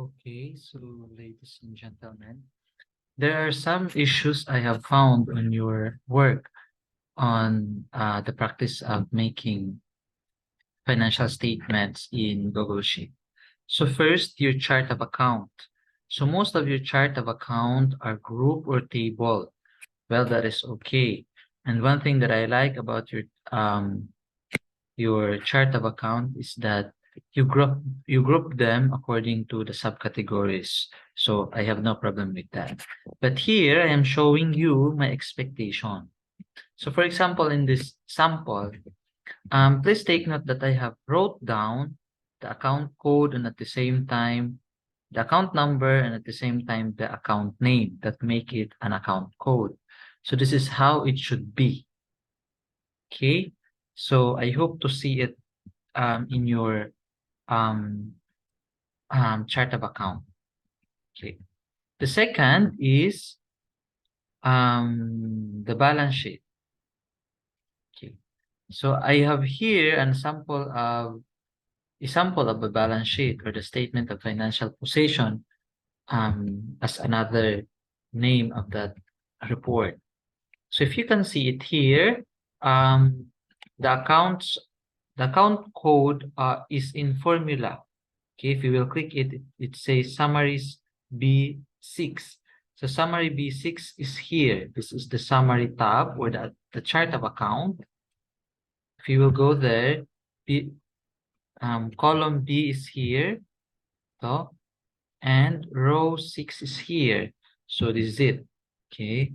Okay, so ladies and gentlemen, there are some issues I have found on your work on the practice of making financial statements in Google Sheet. So first, your chart of account. So most of your chart of account are group or table. Well, that is okay. And one thing that I like about your chart of account is that you group them according to the subcategories. So I have no problem with that. But here I am showing you my expectation. So for example, in this sample, please take note that I have wrote down the account code and at the same time the account number and at the same time the account name that make it an account code. So this is how it should be. Okay. So I hope to see it in your um, chart of account. Okay. The second is the balance sheet. Okay. So I have here a sample of a balance sheet or the statement of financial position as another name of that report. So if you can see it here, the accounts the account code is in formula. Okay, if you will click it, it says summaries B6. So summary B6 is here. This is the summary tab or the chart of account. If you will go there, column B is here, so, and row 6 is here. So this is it. Okay.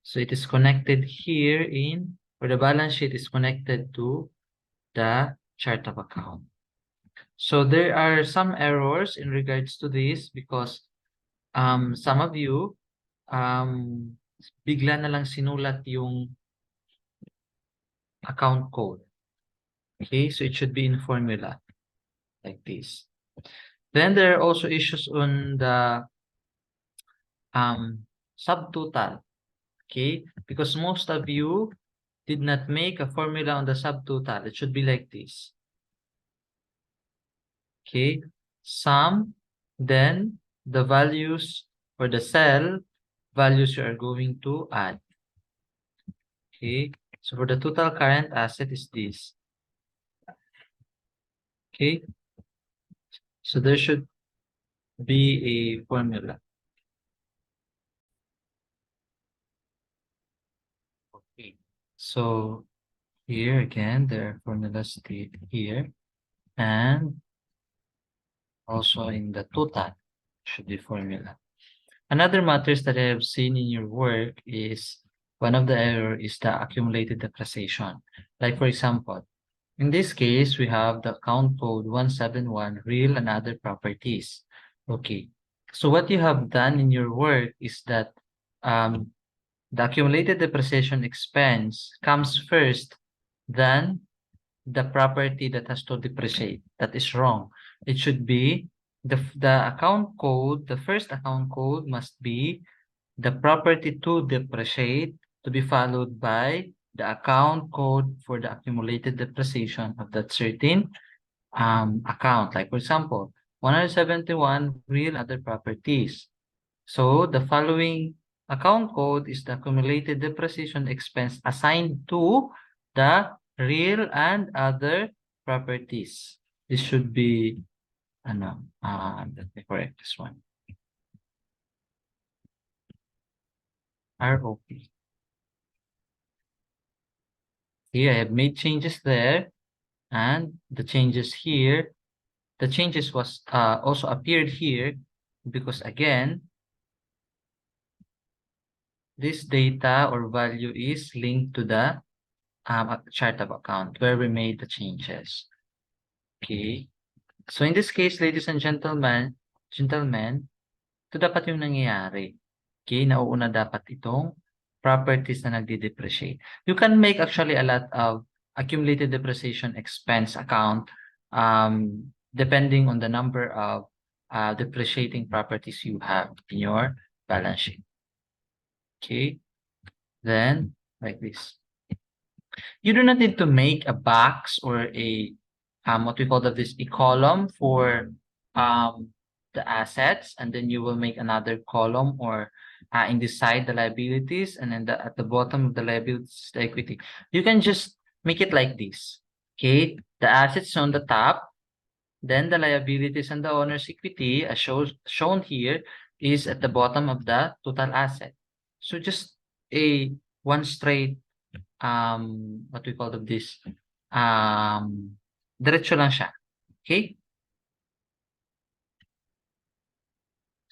So it is connected here or the balance sheet is connected to the chart of account. So there are some errors in regards to this because some of you bigla na lang sinulat yung account code. Okay, so it should be in formula like this. Then there are also issues on the subtotal. Okay, because most of you did not make a formula on the subtotal. It should be like this. Okay, sum, then the values for the cell values you are going to add. Okay, so for the total current asset is this. Okay, so there should be a formula. Okay, so here again, there are formulas here, and also in the total should be formula. Another matters that I have seen in your work is one of the error is the accumulated depreciation. Like for example, in this case, we have the account code 171 real and other properties. Okay, so what you have done in your work is that the accumulated depreciation expense comes first than the property that has to depreciate. That is wrong. It should be the account code, the first account code must be the property to depreciate to be followed by the account code for the accumulated depreciation of that certain account. Like for example, 171 real other properties. So the following account code is the accumulated depreciation expense assigned to the real and other properties. This should be let me correct this one. ROP. Here I have made changes there, and the changes here, the changes was also appeared here because again, this data or value is linked to the chart of account where we made the changes. Okay. So in this case, ladies and gentlemen, ito dapat yung nangyayari. Okay, nauuna dapat itong properties na nagde-depreciate. You can make actually a lot of accumulated depreciation expense account depending on the number of depreciating properties you have in your balance sheet. Okay, then like this. You do not need to make a box or a what we call this a column for the assets, and then you will make another column, or in this side the liabilities, and then at the bottom of the liabilities the equity. You can just make it like this. Okay, the assets on the top, then the liabilities and the owner's equity, as shown here, is at the bottom of the total asset. So just a one straight what we call this, diretso lang siya. Okay?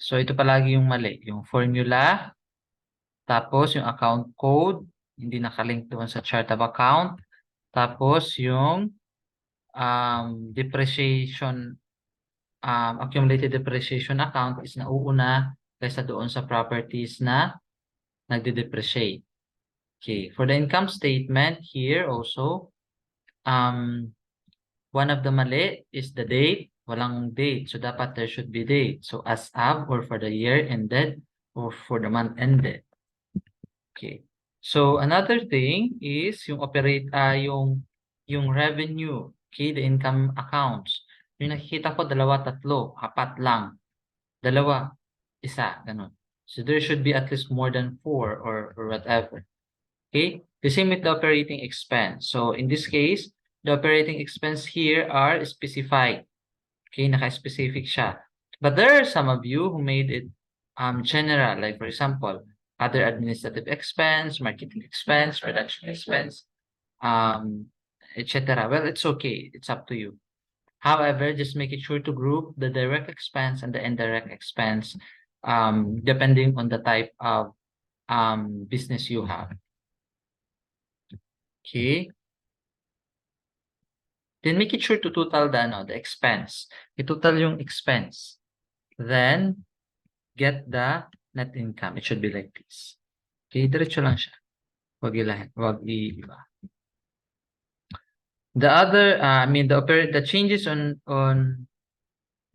So ito palagi yung mali, yung formula, tapos yung account code, hindi nakalink doon sa chart of account, tapos yung depreciation, accumulated depreciation account is nauuna kaysa doon sa properties na nagde-depreciate. Okay, for the income statement here also, one of the mali is the date. Walang date. So dapat there should be date. So as of, or for the year ended, or for the month ended. Okay. So another thing is yung yung revenue. Okay, the income accounts. Yung nakikita ko, 2, 3, 4 lang. 2, 1, ganun. So there should be at least more than 4 or whatever. Okay, the same with the operating expense. So in this case, the operating expense here are specified. Okay, naka-specific siya. But there are some of you who made it general, like for example, other administrative expense, marketing expense, production expense, etc. Well, it's okay. It's up to you. However, just make it sure to group the direct expense and the indirect expense depending on the type of business you have. Okay. Then make it sure to total the expense. I-total yung expense. Then, get the net income. It should be like this. Okay, diretso lang siya. Wag iba. The other, the changes on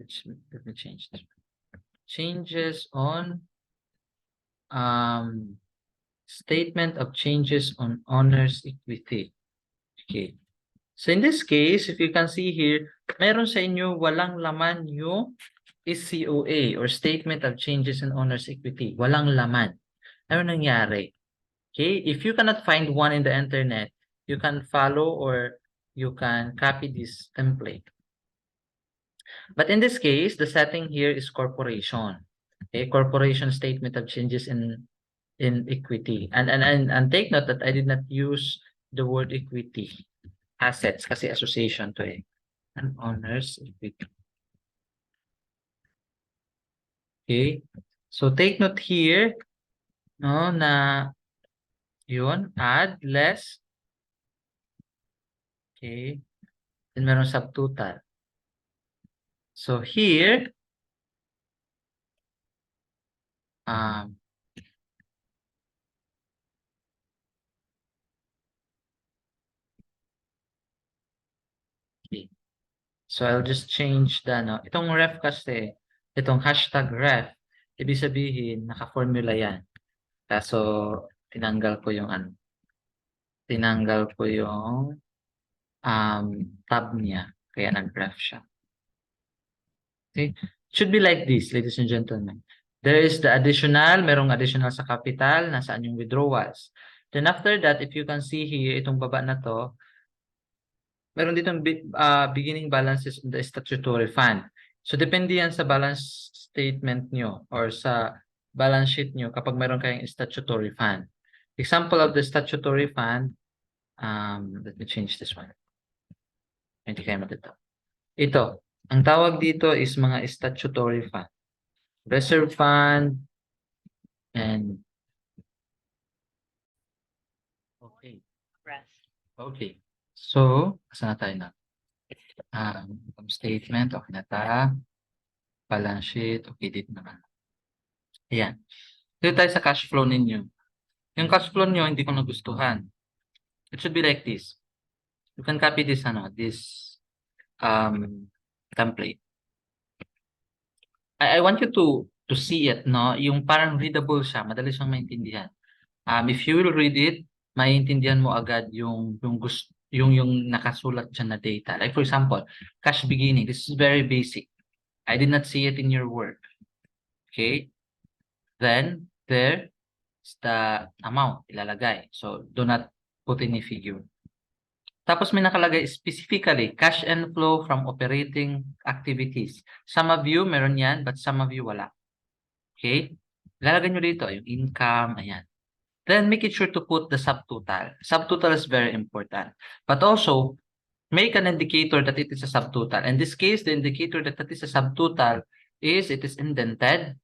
let me change this. Changes on statement of changes on owner's equity. Okay. So in this case, if you can see here, meron sa inyo walang laman yung SCOA or Statement of Changes in Owner's Equity. Walang laman. Ano nangyari? Okay, if you cannot find one in the internet, you can follow or you can copy this template. But in this case, the setting here is corporation. Okay, corporation statement of changes in equity. And take note that I did not use the word equity. Assets kasi association to eh. And owner's equity. Okay. So take note here, no, na yun, add, less. Okay. Then meron subtotal. So here, okay. So I'll just change no. Itong ref kasi, itong hashtag ref, ibig sabihin, naka-formula yan. Kaso, tinanggal ko yung tab niya. Kaya nag-ref siya. Okay. Should be like this, ladies and gentlemen. There is the additional, merong additional sa capital, nasaan yung withdrawals. Then after that, if you can see here, itong baba na to, meron ditong beginning balances in the statutory fund. So depende yan sa balance statement nyo or sa balance sheet nyo kapag meron kayong statutory fund. Example of the statutory fund, let me change this one. Hindi kayo matito. Ito, ang tawag dito is mga statutory fund. Reserve fund, and okay. Okay. So, saan na tayo na? Income statement, okay na ta. Balance sheet, okay dito naman. Ayan. Dito tayo sa cash flow ninyo. Yung cash flow nyo, hindi ko nagustuhan. It should be like this. You can copy this, this template. I want you to see it, no? Yung parang readable siya, madali siyang maintindihan. If you will read it, maiintindihan mo agad yung nakasulat dyan na data. Like for example, cash beginning. This is very basic. I did not see it in your work. Okay? Then, there is the amount ilalagay. So, do not put any figure. Tapos may nakalagay specifically, cash inflow from operating activities. Some of you, meron yan, but some of you, wala. Okay? Ilalagay nyo dito, yung income, ayan. Then, make it sure to put the subtotal. Subtotal is very important. But also, make an indicator that it is a subtotal. In this case, the indicator that it is a subtotal is it is indented.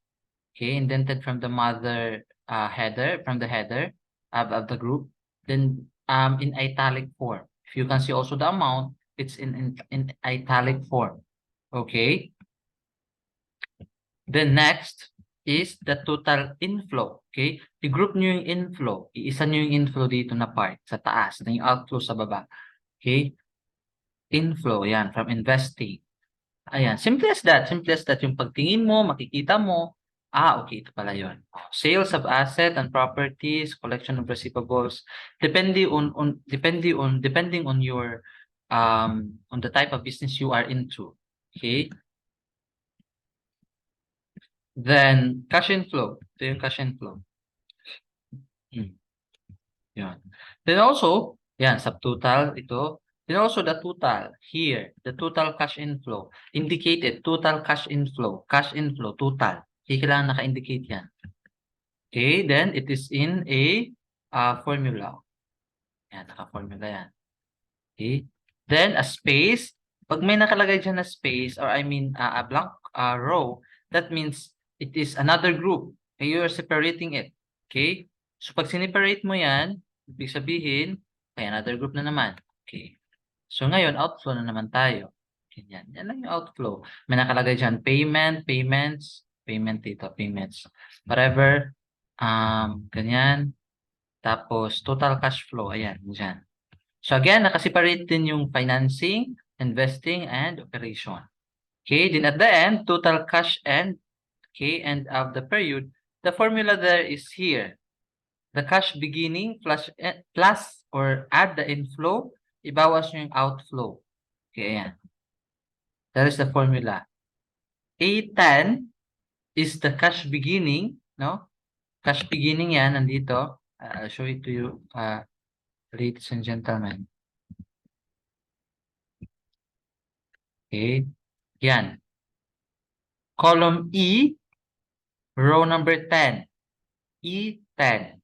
Okay, indented from the mother header, from the header of the group. Then in italic form. If you can see also the amount, it's in italic form. Okay. Then next is the total inflow. Okay? I-group nyo yung inflow. Iisa nyo yung inflow dito na part sa taas. Na yung outflow sa baba. Okay? Inflow, yan, from investing. Ayan, simple as that. Simple as that. Yung pagtingin mo, makikita mo, okay, ito pala yun. Sales of asset and properties, collection of receivables, depending on your on the type of business you are into. Okay? Then cash inflow. Ito yung cash inflow. Yan. Then also, yan, subtotal ito. Then also the total here, the total cash inflow. Indicated, total cash inflow, total. Kailangan naka-indicate yan. Okay, then it is in a formula. Yan, naka-formula yan. Okay. Then a space. Pag may nakalagay dyan na space, or I mean a blank row, that means it is another group. Okay, you are separating it. Okay. So pag sineparate mo yan, ibig sabihin, okay, another group na naman. Okay. So ngayon, outflow na naman tayo. Ganyan. Yan lang yung outflow. May nakalagay dyan, payments, payment dito, payments. Whatever. Ganyan. Tapos, total cash flow. Ayan, dyan. So again, nakaseparate din yung financing, investing, and operation. Okay, then at the end, total cash and, okay, end of the period, the formula there is here. The cash beginning plus or add the inflow, ibawas nyo yung outflow. Okay, ayan. That is the formula. A10 is the cash beginning, no? Cash beginning yan, nandito. I'll show it to you, ladies and gentlemen. Okay, yan. Column E, row number 10. E10.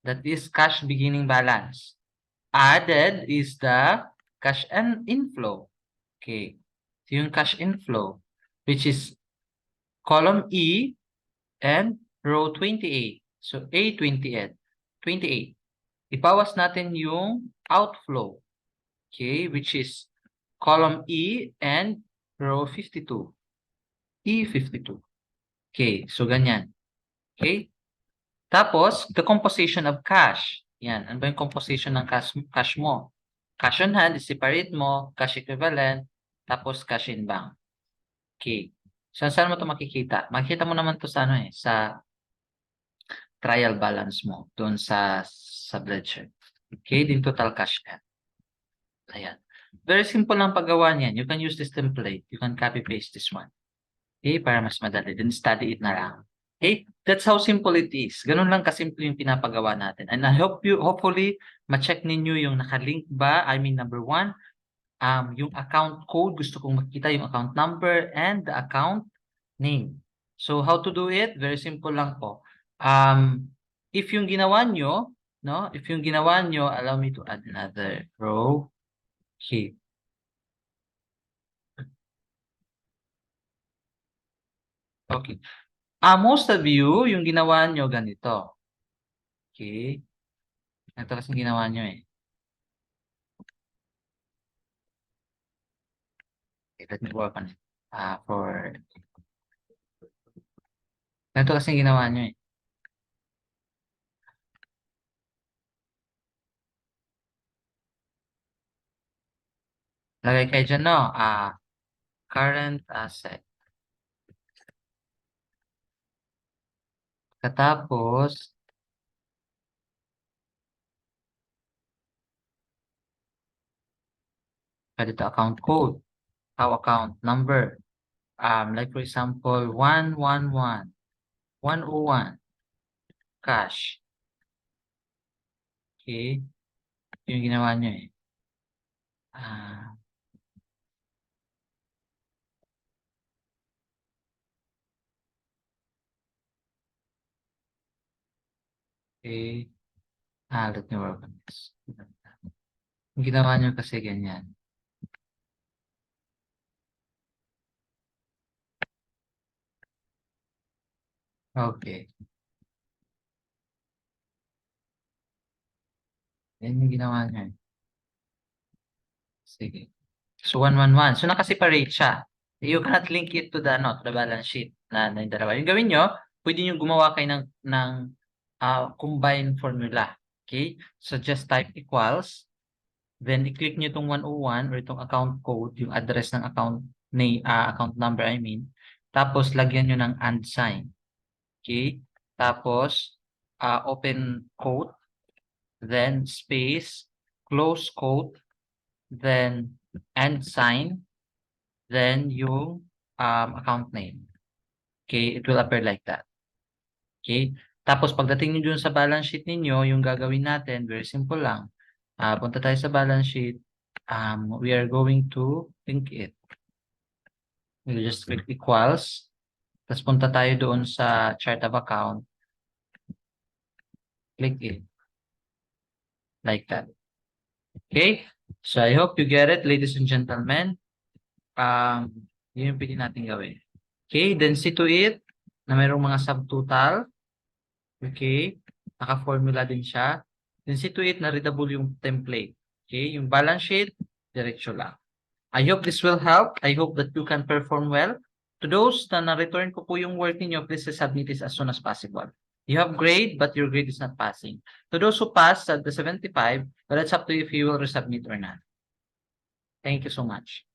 That is cash beginning balance. Added is the cash and inflow. Okay. So yung cash inflow, which is column E and row 28. So A28. 28. Ibawas natin yung outflow. Okay, which is column E and row 52. E52. Okay, so ganyan. Okay? Tapos, the composition of cash. Yan. Ano ba yung composition ng cash mo? Cash on hand, separate mo, cash equivalent, tapos cash in bank. Okay. So, saan mo ito makikita? Makikita mo naman ito sa ano sa trial balance mo, doon sa ledger. Okay, din total cash ka. Ayan. Very simple lang paggawa niyan. You can use this template. You can copy paste this one. Okay, para mas madali. Then study it na lang. Okay, that's how simple it is. Ganun lang kasimple yung pinapagawa natin. And I hope hopefully, ma-check ninyo yung nakalink ba. I mean, number 1, yung account code. Gusto kong makita yung account number and the account name. So, how to do it? Very simple lang po. If yung ginawa nyo, no? If yung ginawa nyo, allow me to add another row. Okay. Okay. Most of you, yung ginawa nyo ganito. Okay. Ito kasi ginawa nyo eh. Okay, let me work on it. Ito kasi ginawa nyo eh. Lagay kayo dyan, no? Current asset. Katapos, dito account code. Account number. like for example, 111, 101, cash. Okay? Yung ginawa nyo eh. Ah, okay. Let me work on this. Yung ginawa nyo kasi ganyan. Okay. Yan yung ginawa nyo eh. Sige. So, 111. So, nakaseparate siya. You cannot link it to the balance sheet na yung dalawa. Yung gawin nyo, pwede nyo gumawa kayo ng combined formula. Okay? So, just type equals. Then, i-click nyo itong 101 or itong account code, yung address ng account number, I mean. Tapos, lagyan nyo ng and sign. Okay? Tapos, open quote, then space, close quote, then and sign, then yung account name. Okay? It will appear like that. Okay? Tapos, pagdating nyo dun sa balance sheet ninyo, yung gagawin natin, very simple lang. Punta tayo sa balance sheet. We are going to link it. We just click equals. Tapos punta tayo doon sa chart of account. Click it. Like that. Okay? So I hope you get it, ladies and gentlemen. Yun yung pwede natin gawin. Okay? Then see to it na mayroong mga subtotal. Okay? Naka-formula din siya. Then see to it na readable yung template. Okay? Yung balance sheet, diretso lang. I hope this will help. I hope that you can perform well. To those na na-return ko po yung work ninyo, please submit this as soon as possible. You have grade, but your grade is not passing. To those who passed at the 75, well, it's up to you if you will resubmit or not. Thank you so much.